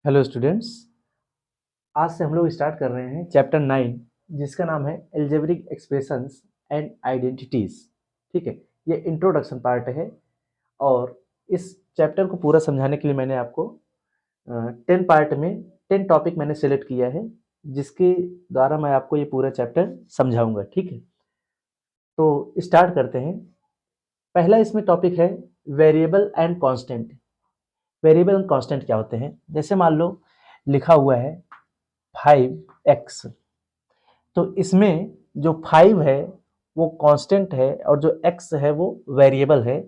Hello students. आज से हम लोग स्टार्ट कर रहे हैं चैप्टर 9 जिसका नाम है एल्जेब्रिक एक्सप्रेशंस एंड आइडेंटिटीज। ठीक है, ये इंट्रोडक्शन पार्ट है और इस चैप्टर को पूरा समझाने के लिए मैंने आपको 10 पार्ट में 10 टॉपिक मैंने सेलेक्ट किया है जिसके द्वारा मैं आपको ये पूरा चैप्टर समझाऊंगा। ठीक है, तो स्टार्ट करते हैं। पहला इसमें टॉपिक है variable and constant. Variable and constant क्या होते हैं? जैसे मान लो लिखा हुआ है 5x, तो इसमें जो 5 है वो कांस्टेंट है और जो x है वो वेरिएबल है।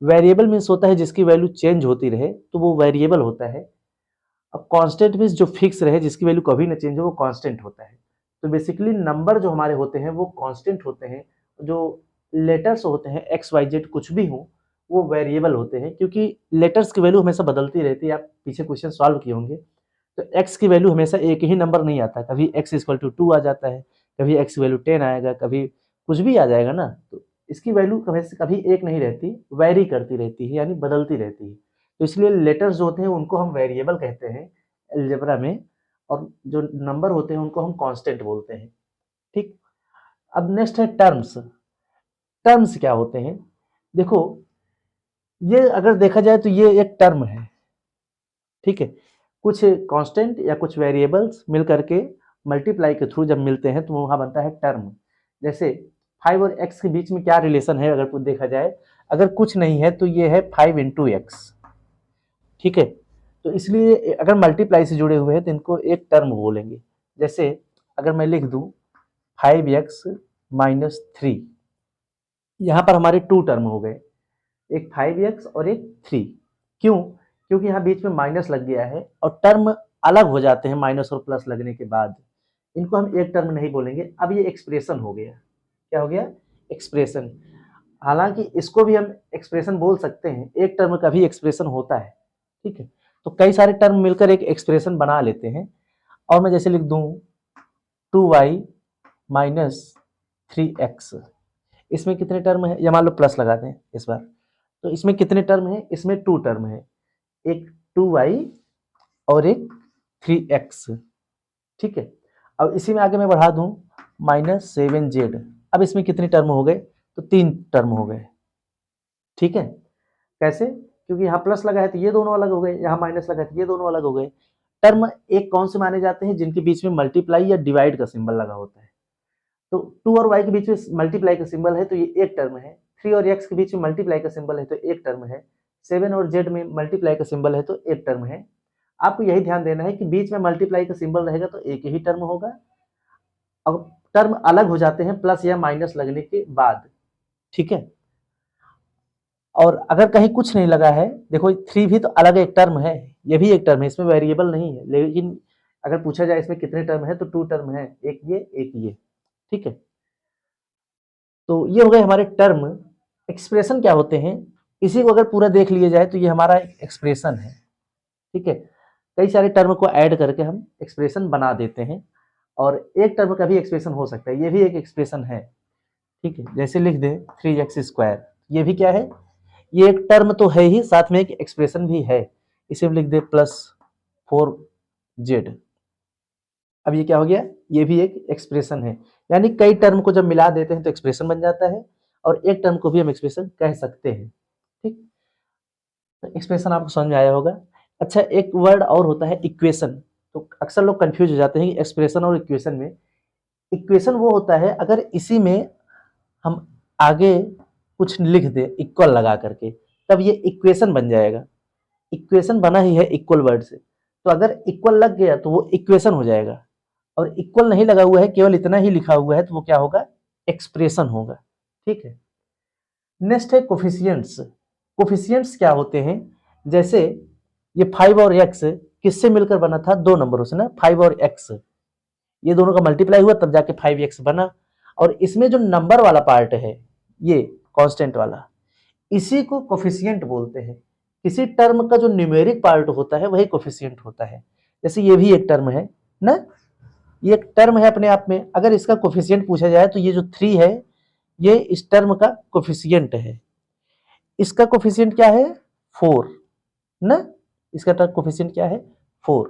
वेरिएबल मीन्स होता है जिसकी वैल्यू चेंज होती रहे तो वो वेरिएबल होता है। अब कांस्टेंट मीन्स जो फिक्स रहे, जिसकी वैल्यू कभी ना चेंज हो, वो कांस्टेंट होता है। तो बेसिकली नंबर जो हमारे होते हैं वो कांस्टेंट होते हैं, जो लेटर्स होते हैं एक्स वाई जेड कुछ भी हो वो वेरिएबल होते हैं, क्योंकि लेटर्स की वैल्यू हमेशा बदलती रहती है। आप पीछे क्वेश्चन सॉल्व किए होंगे तो x की वैल्यू हमेशा एक ही नंबर नहीं आता, कभी x इक्वल टू 2 आ जाता है, कभी x की वैल्यू 10 आएगा, कभी कुछ भी आ जाएगा ना। तो इसकी वैल्यू कभी एक नहीं रहती, वेरी करती रहती है, यानी बदलती रहती है। तो इसलिए लेटर्स जो होते हैं उनको हम वेरिएबल कहते हैं अलजेब्रा में, और जो नंबर होते हैं उनको हम कांस्टेंट बोलते हैं। ठीक, अब नेक्स्ट है टर्म्स। टर्म्स क्या होते हैं? देखो, ये अगर देखा जाए तो ये एक टर्म है। ठीक है, कुछ कांस्टेंट या कुछ वेरिएबल्स मिल करके मल्टीप्लाई के थ्रू जब मिलते हैं तो वहां बनता है टर्म। जैसे 5 और x के बीच में क्या रिलेशन है अगर कुछ देखा जाए, अगर कुछ नहीं है तो ये है 5 इंटू एक्स। ठीक है, तो इसलिए अगर मल्टीप्लाई से जुड़े हुए हैं तो इनको एक टर्म बोलेंगे। जैसे अगर मैं लिख दूं 5x माइनस 3, यहाँ पर हमारे 2 टर्म हो गए, एक 5x और एक 3। क्यों? क्योंकि यहाँ बीच में माइनस लग गया है और टर्म अलग हो जाते हैं माइनस और प्लस लगने के बाद। इनको हम एक टर्म नहीं बोलेंगे। अब ये एक्सप्रेशन हो गया। क्या हो गया? एक्सप्रेशन। हालांकि इसको भी हम एक्सप्रेशन बोल सकते हैं, एक टर्म का भी एक्सप्रेशन होता है। ठीक है, तो कई सारे टर्म मिलकर एक एक्सप्रेशन बना लेते हैं। और मैं जैसे लिख दूं 2y माइनस 3x, इसमें कितने टर्म है, या मान लो प्लस लगा दें इस बार, तो इसमें कितने टर्म है? इसमें 2 टर्म है, एक 2y और एक 3x। ठीक है, अब इसी में आगे मैं बढ़ा दूं माइनस 7z। अब इसमें कितने टर्म हो गए? तो 3 टर्म हो गए। ठीक है, कैसे? क्योंकि यहाँ प्लस लगा है तो ये दोनों अलग हो गए, यहाँ माइनस लगा है तो ये दोनों अलग हो गए। टर्म एक कौन से माने जाते हैं? जिनके बीच में मल्टीप्लाई या डिवाइड का सिंबल लगा होता है। तो 2 और y के बीच में मल्टीप्लाई का सिंबल है तो ये एक टर्म है। 3 और x के बीच में मल्टीप्लाई का सिंबल है तो एक टर्म है। 7 और z में मल्टीप्लाई का सिंबल है तो एक टर्म है। आपको यही ध्यान देना है कि बीच में मल्टीप्लाई का सिंबल रहेगा तो एक ही टर्म होगा। अब टर्म अलग हो जाते हैं प्लस या माइनस लगने के बाद। ठीक है, और अगर कहीं कुछ नहीं लगा है, देखो 3 भी तो अलग एक टर्म है, ये भी एक टर्म है, इसमें वेरिएबल नहीं है, लेकिन अगर पूछा जाए इसमें कितने टर्म है तो 2 टर्म है, एक ये एक ये। ठीक है, तो ये हो गए हमारे टर्म। एक्सप्रेशन क्या होते हैं? इसी को अगर पूरा देख लिया जाए तो ये हमारा एक्सप्रेशन है। ठीक है, कई सारे टर्म को ऐड करके हम एक्सप्रेशन बना देते हैं, और एक टर्म का भी एक्सप्रेशन हो सकता है, ये भी एक एक्सप्रेशन है। ठीक है, जैसे लिख दें 3x², ये भी क्या है? ये एक टर्म तो है ही, साथ में एक एक्सप्रेशन भी है। इसे हम लिख दे प्लस 4z। अब ये क्या हो गया? ये भी एक एक्सप्रेशन है। यानी कई टर्म को जब मिला देते हैं तो एक्सप्रेशन बन जाता है, और एक टर्म को भी हम एक्सप्रेशन कह सकते हैं। ठीक, तो एक्सप्रेशन आपको समझ में आया होगा। अच्छा, एक वर्ड और होता है इक्वेशन। तो अक्सर लोग कंफ्यूज हो जाते हैं कि एक्सप्रेशन और इक्वेशन में। इक्वेशन वो होता है अगर इसी में हम आगे कुछ लिख दे इक्वल लगा करके, तब ये इक्वेशन बन जाएगा। इक्वेशन बना ही है इक्वल वर्ड से, तो अगर इक्वल लग गया तो वो इक्वेशन हो जाएगा, और इक्वल नहीं लगा हुआ है, केवल इतना ही लिखा हुआ है, तो वो क्या होगा? एक्सप्रेशन होगा। ठीक है, नेक्स्ट है कोफिशिएंट्स। कोफिशिएंट्स क्या होते हैं? जैसे ये 5 और x किससे मिलकर बना था? 2 नंबरों से ना, 5 और x, ये दोनों का मल्टीप्लाई हुआ तब जाके 5x बना। और इसमें जो नंबर वाला पार्ट है, ये कांस्टेंट वाला, इसी को कोफिशिएंट बोलते हैं। किसी टर्म का जो न्यूमेरिक पार्ट होता है वही कोफिशिएंट होता है। जैसे ये भी एक टर्म है ना, ये एक टर्म है अपने आप में। अगर इसका कोफिशिएंट पूछा जाए तो ये जो 3 है ये इस टर्म का कोफिशिएंट है। इसका कोफिशिएंट क्या है? 4 ना, इसका कोफिशिएंट क्या है? 4।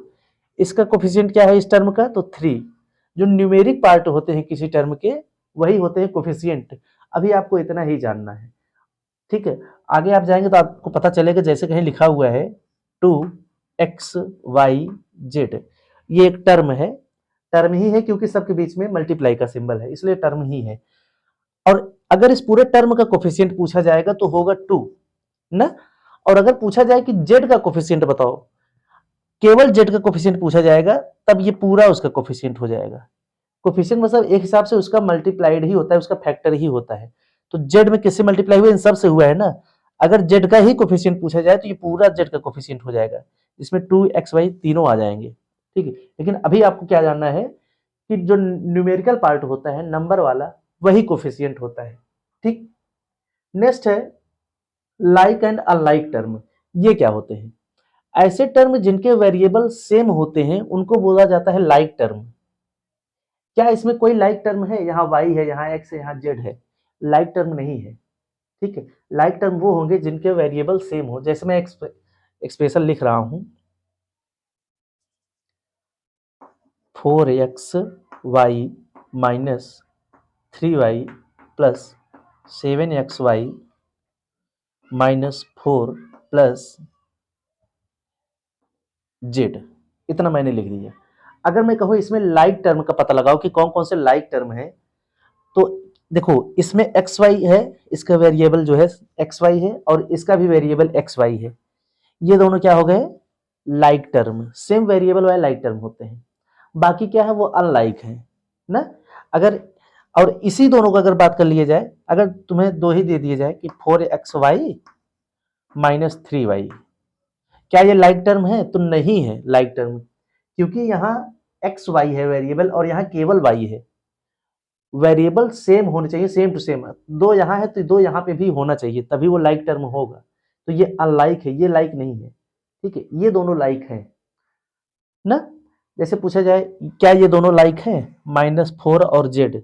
इसका कोफिशिएंट क्या है इस टर्म का, तो 3। जो न्यूमेरिक पार्ट होते हैं किसी टर्म के वही होते हैं कोफिशिएंट। अभी आपको इतना ही जानना है, ठीक है। आगे आप जाएंगे तो आपको पता चलेगा, जैसे कहीं लिखा हुआ है 2xyz, ये एक टर्म है, टर्म ही है क्योंकि सबके बीच में मल्टीप्लाई का सिंबल है इसलिए टर्म ही है। और अगर इस पूरे टर्म का कोफिशिएंट पूछा जाएगा तो होगा 2 ना। और अगर पूछा जाए कि जेड का कोफिशिएंट बताओ, केवल जेड का कोफिशिएंट पूछा जाएगा, तब ये पूरा उसका कोफिशिएंट हो जाएगा। कोफिशिएंट मतलब एक हिसाब से उसका मल्टीप्लाइड ही होता है, उसका फैक्टर ही होता है। तो जेड में किससे मल्टीप्लाई हुआ, इन सब से हुआ है ना। अगर जेड का ही कोफिशिएंट पूछा जाए तो ये पूरा जेड का कोफिशिएंट हो जाएगा, इसमें 2xy तीनों आ जाएंगे, ठीक है। लेकिन अभी आपको क्या जानना है कि जो न्यूमेरिकल पार्ट होता है नंबर वाला वही कोफिशिएंट होता है, ठीक। नेक्स्ट है लाइक एंड अनलाइक टर्म। ये क्या होते हैं, ऐसे टर्म जिनके वेरिएबल सेम होते हैं उनको बोला जाता है लाइक टर्म। क्या इसमें कोई लाइक टर्म है, यहाँ y है, यहाँ x है, यहाँ z है, लाइक टर्म नहीं है, ठीक है। लाइक टर्म वो होंगे जिनके वेरिएबल सेम हो। जैसे मैं एक्सप्रेशन लिख रहा हूं 4xy minus 3y plus 7xy minus 4 plus z, इतना मैंने लिख दिया। अगर मैं कहूँ इसमें लाइक टर्म का पता लगाओ कि कौन कौन से लाइक टर्म है, तो देखो इसमें xy है, इसका वेरिएबल जो है xy है और इसका भी वेरिएबल xy है। ये दोनों क्या हो गए, लाइक टर्म, सेम वेरिएबल वाले लाइक टर्म होते हैं। बाकी क्या है, वो अनलाइक है ना। अगर और इसी दोनों का अगर बात कर लिया जाए, अगर तुम्हें दो ही दे दिए जाए कि 4xy माइनस 3y, क्या ये लाइक टर्म है, तो नहीं है लाइक टर्म, क्योंकि यहाँ xy है वेरिएबल और यहाँ केवल y है। वेरिएबल सेम होने चाहिए, सेम टू सेम। दो यहाँ है तो दो यहाँ पे भी होना चाहिए, तभी वो लाइक टर्म होगा। तो ये अनलाइक है, ये लाइक नहीं है, ठीक है। ये दोनों लाइक है ना। जैसे पूछा जाए क्या ये दोनों लाइक है, -4 और z,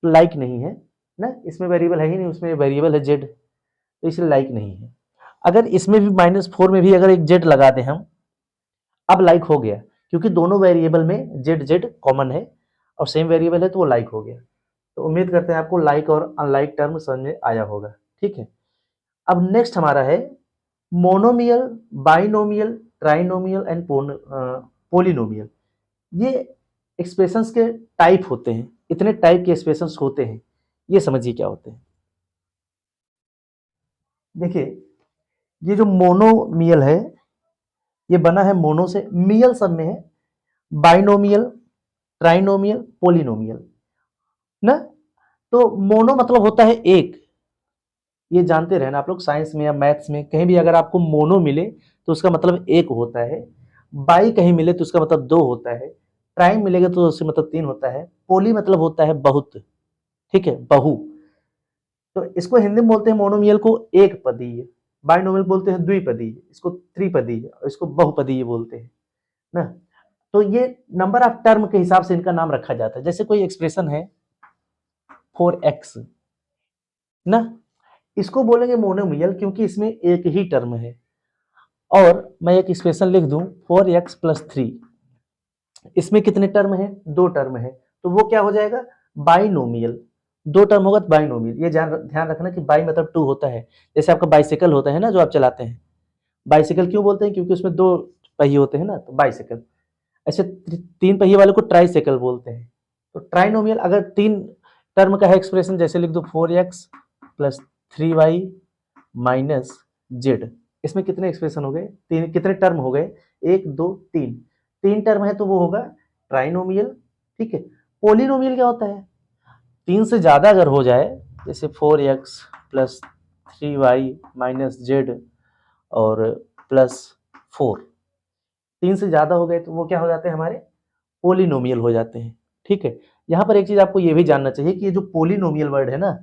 लाइक नहीं है ना, इसमें वेरिएबल है ही नहीं, उसमें वेरिएबल है z, तो इसलिए लाइक नहीं है। अगर इसमें भी -4 में भी अगर एक z लगा दें हम, अब लाइक हो गया, क्योंकि दोनों वेरिएबल में जेड जेड कॉमन है और सेम वेरिएबल है तो वो लाइक हो गया। तो उम्मीद करते हैं आपको लाइक और अनलाइक टर्म समझ में आया होगा, ठीक है। अब नेक्स्ट हमारा है monomial, binomial, trinomial and polynomial. ये एक्सप्रेशंस के टाइप होते हैं, इतने टाइप के एक्सप्रेशंस होते हैं, ये समझिए क्या होते हैं। देखिए ये जो मोनोमियल है ये बना है मोनो से, मियल सब में है, बाइनोमियल, ट्राइनोमियल, पोलिनोमियल ना। तो मोनो मतलब होता है एक, ये जानते रहना आप लोग, साइंस में या मैथ्स में कहीं भी अगर आपको मोनो मिले तो उसका मतलब एक होता है, बाई कहीं मिले तो उसका मतलब दो होता है, ट्राइन मिलेगा तो उसका मतलब तीन होता है, पोली मतलब होता है बहुत, ठीक है, बहु। तो इसको हिंदी में बोलते हैं मोनोमियल को एक पदीय, बाइनोमियल बोलते हैं द्विपदीय, इसको त्रिपदीय और इसको बहुपदीय बोलते हैं ना। तो ये नंबर ऑफ टर्म के हिसाब से इनका नाम रखा जाता है। जैसे कोई एक्सप्रेशन है 4x ना, इसको बोलेंगे मोनोमियल क्योंकि इसमें एक ही टर्म है। और मैं एक एक्सप्रेशन लिख दूं 4x प्लस 3, इसमें कितने टर्म है, दो टर्म है, तो वो क्या हो जाएगा, बाइनोमियल। दो टर्म होगा तो बाइनोमियल। ये ध्यान रखना कि बाई मतलब टू होता है। जैसे आपका बाइसिकल होता है ना जो आप चलाते हैं, बाइसिकल क्यों बोलते हैं, क्योंकि उसमें दो पहिए होते हैं ना, तो बाइसिकल। ऐसे तीन पहिए वाले को ट्राइसाइकिल बोलते हैं। तो ट्राइनोमियल अगर तीन टर्म का है एक्सप्रेशन, जैसे लिख दो 4x plus 3y minus z, इसमें कितने एक्सप्रेशन हो गए, तीन, कितने टर्म हो गए, एक दो तीन, तीन टर्म है तो वो होगा ट्राइनोमियल, ठीक है। पोलिनोमियल क्या होता है, तीन से ज्यादा अगर हो जाए, जैसे 4x plus 3y minus z और प्लस 4, तीन से ज्यादा हो गए तो वो क्या हो जाते हैं, हमारे पोलिनोमियल हो जाते हैं, ठीक है। यहाँ पर एक चीज आपको ये भी जानना चाहिए कि ये जो पोलिनोमियल वर्ड है ना,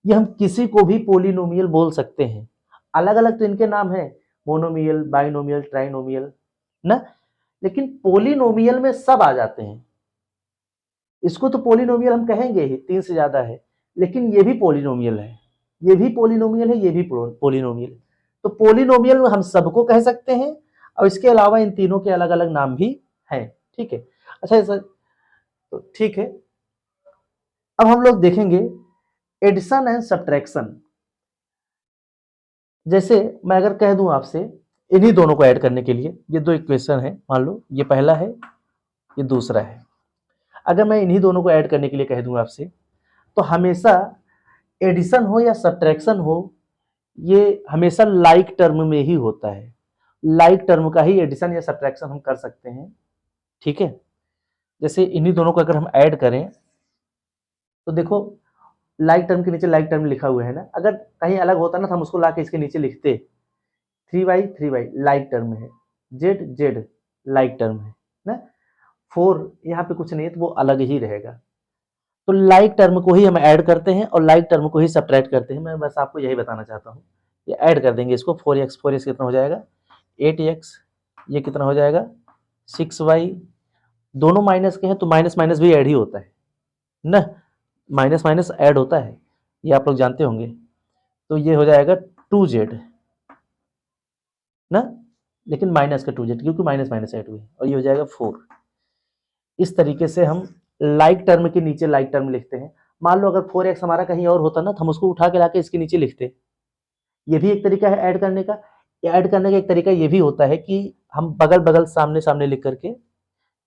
ये हम किसी को भी पोलिनोमियल बोल सकते हैं। अलग अलग तो इनके नाम है, मोनोमियल, बाइनोमियल, ट्राइनोमियल ना, लेकिन पोलिनोमियल में सब आ जाते हैं। इसको तो पोलिनोमियल हम कहेंगे ही, तीन से ज्यादा है, लेकिन ये भी पोलिनोमियल है, ये भी पोलिनोमियल है, ये भी पोलिनोमियल है। तो पोलिनोमियल में हम सबको कह सकते हैं, और इसके अलावा इन तीनों के अलग अलग नाम भी हैं, ठीक है। अच्छा सर, तो ठीक है, अब हम लोग देखेंगे एडिशन एंड सब्ट्रैक्शन। जैसे मैं अगर कह दूं आपसे इन्हीं दोनों को ऐड करने के लिए, ये दो इक्वेशन है, मान लो ये पहला है ये दूसरा है, अगर मैं इन्हीं दोनों को ऐड करने के लिए कह दूं आपसे, तो हमेशा एडिशन हो या सब्ट्रैक्शन हो, ये हमेशा लाइक टर्म में ही होता है। लाइक टर्म का ही एडिशन या सब्ट्रैक्शन हम कर सकते हैं, ठीक है। जैसे इन्हीं दोनों को अगर हम ऐड करें तो देखो लाइक टर्म के नीचे लाइक टर्म लिखा हुआ है ना, अगर कहीं अलग होता ना तो हम उसको ला के इसके नीचे लिखते 3y लाइक टर्म है, z लाइक टर्म है ना, 4 यहाँ पे कुछ नहीं है तो वो अलग ही रहेगा। तो लाइक टर्म को ही हम ऐड करते हैं और लाइक टर्म को ही सब्ट्रैक्ट करते हैं। मैं बस आपको यही बताना चाहता हूँ, ये ऐड कर देंगे इसको, 4x कितना हो जाएगा 8x, ये कितना हो जाएगा 6y, दोनों माइनस के हैं तो माइनस माइनस भी ऐड ही होता है ना, माइनस माइनस ऐड होता है, ये आप लोग जानते होंगे। तो ये हो जाएगा 2z ना, लेकिन माइनस का 2z क्योंकि माइनस माइनस ऐड हुए, और ये हो जाएगा 4। इस तरीके से हम लाइक टर्म के नीचे लाइक टर्म लिखते हैं। मान लो अगर 4x हमारा कहीं और होता ना तो हम उसको उठा के लाके इसके नीचे लिखते। ये भी एक तरीका है ऐड करने का। ऐड करने का एक तरीका ये भी होता है कि हम बगल बगल सामने सामने लिख करके,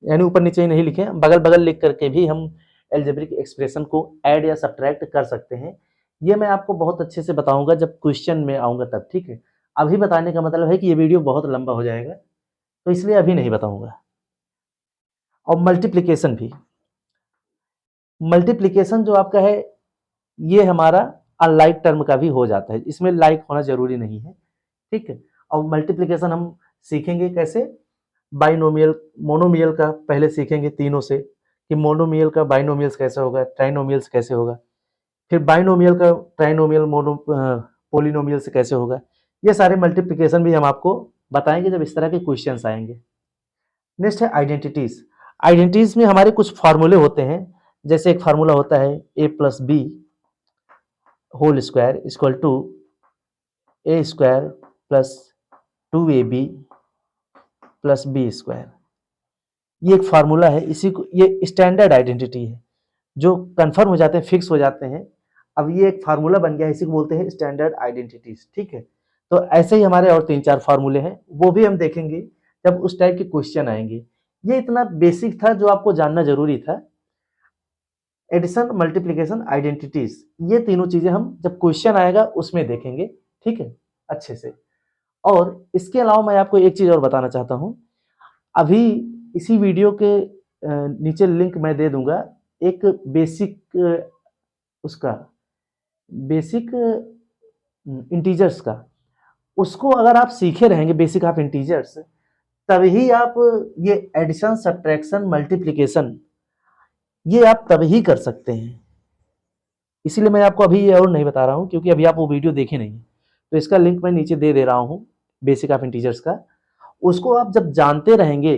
यानी ऊपर नीचे ही नहीं लिखे, बगल बगल लिख करके भी हम एल्जेब्रिक एक्सप्रेशन को ऐड या सब्ट्रैक्ट कर सकते हैं। ये मैं आपको बहुत अच्छे से बताऊंगा जब क्वेश्चन में आऊंगा तब, ठीक है। अभी बताने का मतलब है कि ये वीडियो बहुत लंबा हो जाएगा, तो इसलिए अभी नहीं बताऊंगा। और मल्टीप्लिकेशन भी, मल्टीप्लिकेशन जो आपका है ये हमारा अनलाइक टर्म का भी हो जाता है, इसमें लाइक होना जरूरी नहीं है, ठीक है। और मल्टीप्लिकेशन हम सीखेंगे कैसे, बाइनोमियल मोनोमियल का पहले सीखेंगे तीनों से, कि मोनोमियल का बाइनोमियल्स कैसे होगा, ट्राइनोमियल्स कैसे होगा, फिर बाइनोमियल का ट्राइनोमियल मोनो पोलिनोमियल से कैसे होगा। ये सारे मल्टीप्लिकेशन भी हम आपको बताएंगे जब इस तरह के क्वेश्चंस आएंगे। नेक्स्ट है आइडेंटिटीज। आइडेंटिटीज में हमारे कुछ फार्मूले होते हैं, जैसे एक फार्मूला होता है a+b whole square equal to a square plus 2ab plus b square. ये एक फार्मूला है, इसी को ये स्टैंडर्ड आइडेंटिटी है, जो कंफर्म हो जाते हैं, फिक्स हो जाते हैं। अब ये एक फार्मूला बन गया है, इसी को बोलते हैं स्टैंडर्ड आइडेंटिटीज, ठीक है। तो ऐसे ही हमारे और 3-4 फार्मूले हैं, वो भी हम देखेंगे जब उस टाइप के क्वेश्चन आएंगे। ये इतना बेसिक था जो आपको जानना जरूरी था। एडिशन, मल्टीप्लिकेशन, आइडेंटिटीज, ये तीनों चीजें हम जब क्वेश्चन आएगा उसमें देखेंगे, ठीक है, अच्छे से। और इसके अलावा मैं आपको एक चीज और बताना चाहता हूं, अभी इसी वीडियो के नीचे लिंक मैं दे दूंगा एक बेसिक उसका, बेसिक इंटीजर्स का। उसको अगर आप सीखे रहेंगे बेसिक ऑफ इंटीजर्स, तभी आप ये एडिशन, सब्ट्रैक्शन, मल्टीप्लिकेशन ये आप तभी कर सकते हैं। इसीलिए मैं आपको अभी ये और नहीं बता रहा हूँ, क्योंकि अभी आप वो वीडियो देखे नहीं। तो इसका लिंक मैं नीचे दे रहा हूँ बेसिक ऑफ इंटीजर्स का। उसको आप जब जानते रहेंगे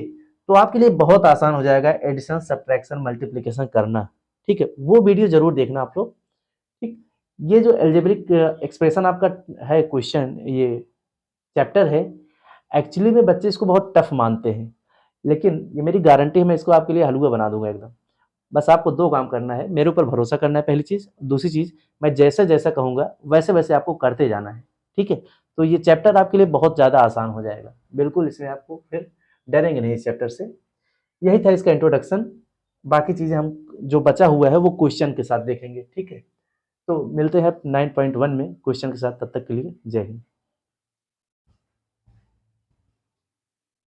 तो आपके लिए बहुत आसान हो जाएगा एडिशन, सब्ट्रैक्शन, मल्टीप्लिकेशन करना, ठीक है। वो वीडियो जरूर देखना आप लोग, ठीक। ये जो एल्जेब्रिक एक्सप्रेशन आपका है क्वेश्चन, ये चैप्टर है, एक्चुअली में बच्चे इसको बहुत टफ मानते हैं, लेकिन ये मेरी गारंटी है, मैं इसको आपके लिए हलवा बना दूंगा एकदम। बस आपको 2 काम करना है, मेरे ऊपर भरोसा करना है पहली चीज़, दूसरी चीज़ मैं जैसा जैसा कहूँगा वैसे वैसे आपको करते जाना है, ठीक है। तो ये चैप्टर आपके लिए बहुत ज़्यादा आसान हो जाएगा, बिल्कुल इसमें आपको फिर डरेंगे नहीं इस चैप्टर से। यही था इसका इंट्रोडक्शन, बाकी चीज़ें हम जो बचा हुआ है वो क्वेश्चन के साथ देखेंगे, ठीक है। तो मिलते हैं 9.1 में क्वेश्चन के साथ, तब तक के लिए जय हिंद।